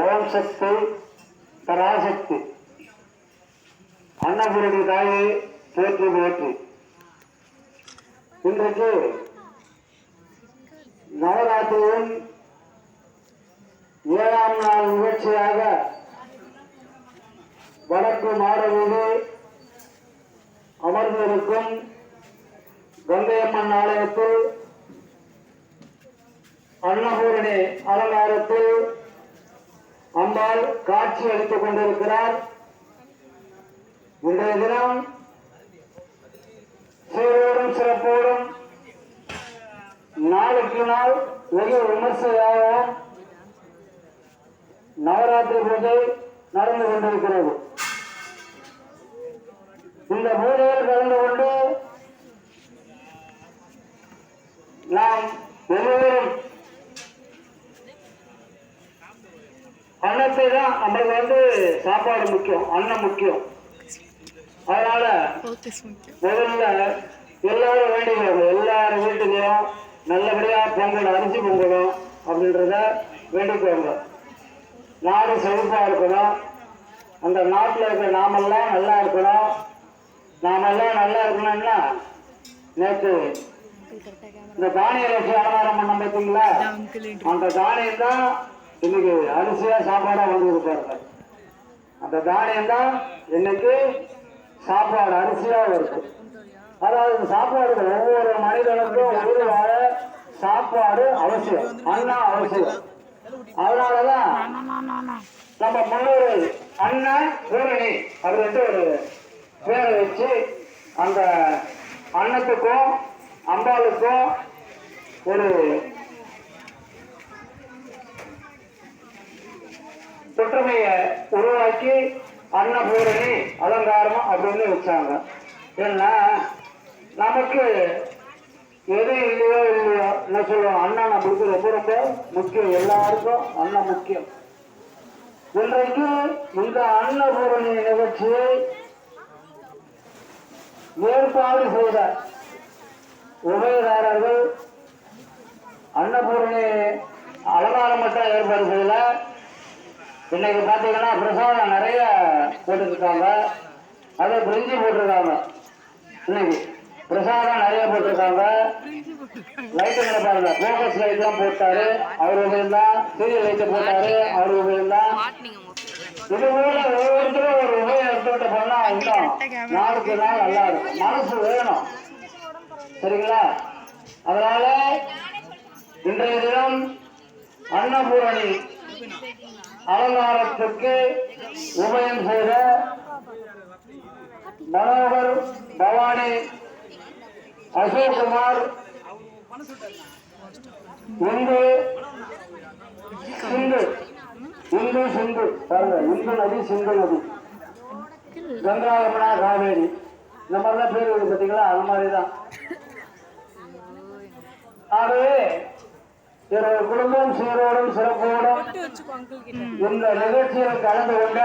ஓம் சக்தி பராசக்தி அன்னபூரணி தாயை போற்றி போற்றி. இன்றைக்கு நவராத்திரியின் 7ஆம் நாள் நிகழ்ச்சியாக வடக்கு மாடவீடு அமர்ந்திருக்கும் கங்கையம்மன் ஆலயத்தில் அன்னபூரணி அலங்காரத்தில் அம்பாள் காட்சி அளித்துக் கொண்டிருக்கிறார். இன்றைய தினம் சீரோடும் சிறப்போடும் நாளுக்கு நாள் வெகு விமர்சையாகவும் நவராத்திரி பூஜை நடந்து கொண்டிருக்கிறது. இந்த பூஜையில் கலந்து கொண்டு நாம் எல்லோரும் அன்னத்தை தான் நம்மளுக்கு சாப்பாடு முக்கியம், அன்னம் முக்கியம். அதனால முதல்ல எல்லாரும் வேண்டிக்கிறாங்க, எல்லாரும் வீட்டுலையும் நல்லபடியா பொங்கல் அரிசி பொங்கலும் அப்படின்றத வேண்டிக்குவாங்க. நாடு செழிப்பா இருக்கணும், அந்த நாட்டில் இருக்கிற நாமெல்லாம் நல்லா இருக்கணும். நாமெல்லாம் நல்லா இருக்கணும்னா நேற்று இந்த தானிய லட்சிய அலங்காரம் பண்ண பார்த்தீங்களா, அந்த தானியம் தான் இன்னைக்கு அரிசியா சாப்பாடா வந்து இருப்பாருங்க. அந்த தானியம் தான் இன்னைக்கு சாப்பாடு அரிசியா வருது. அதாவது சாப்பாடு ஒவ்வொரு மனிதனுக்கும் உயிர் வாழ சாப்பாடு அவசியம், அன்னம் அவசியம். அதனாலதான் நம்ம முன்னோர் அண்ணன் பூரணி அப்படின்ட்டு ஒரு பேரை வச்சு அந்த அன்னத்துக்கும் அம்பாளுக்கும் ஒரு ஒற்றுமையை உருவாக்கி அன்னபூரணி அலங்காரம் அப்படின்னு வச்சாங்க. ஏன்னா நமக்கு எது இல்லையோ என்ன சொல்லுவோம், அண்ணன் நம்மளுக்கு ரொம்ப ரொம்ப முக்கியம், எல்லாருக்கும் அண்ணன் முக்கியம். இன்றைக்கு இந்த அன்னபூரணி நிகழ்ச்சியை ஏற்பாடு செய்த உபயதாரர்கள் அன்னபூரணி அலங்காரம் மட்டும் ஏற்பாடு செய்யல. இன்னைக்கு பாத்தீங்கன்னா பிரசாதம் நிறைய போட்டுருக்காங்க, அதை பிரிஞ்சு போட்டிருக்காங்க. இன்னைக்கு பிரசாதம் நிறைய போட்டிருக்காங்க. லைட்டு பாருங்க, போக்கஸ் லைட் எல்லாம் போட்டாரு அவர் உபயம், சீரியல் லைட்டு போட்டாரு அவர் உபயம். இது போல ஒவ்வொருத்தரும் ஒரு உபயம் இன்னும் நாளுக்கு நாள் நல்லா இருக்கும். மனசு வேணும், சரிங்களா? அதனால இன்றைய தினம் அன்னபூரணி அலங்காரத்திற்கு உபயம் செய்த மனோகர், பவானி, அசோக்குமார், இந்து சிந்து, இந்து சிந்து, பாருங்க, இந்து நதி, சிந்து நதி, கங்கா யமுனா காவேரி, இந்த மாதிரிதான் பேர் இருக்கு பார்த்தீங்களா? அந்த மாதிரிதான். ஆகவே குடும்பம் சீரோடும் சிறப்போடும் இந்த நிகழ்ச்சியில் கலந்து கொண்ட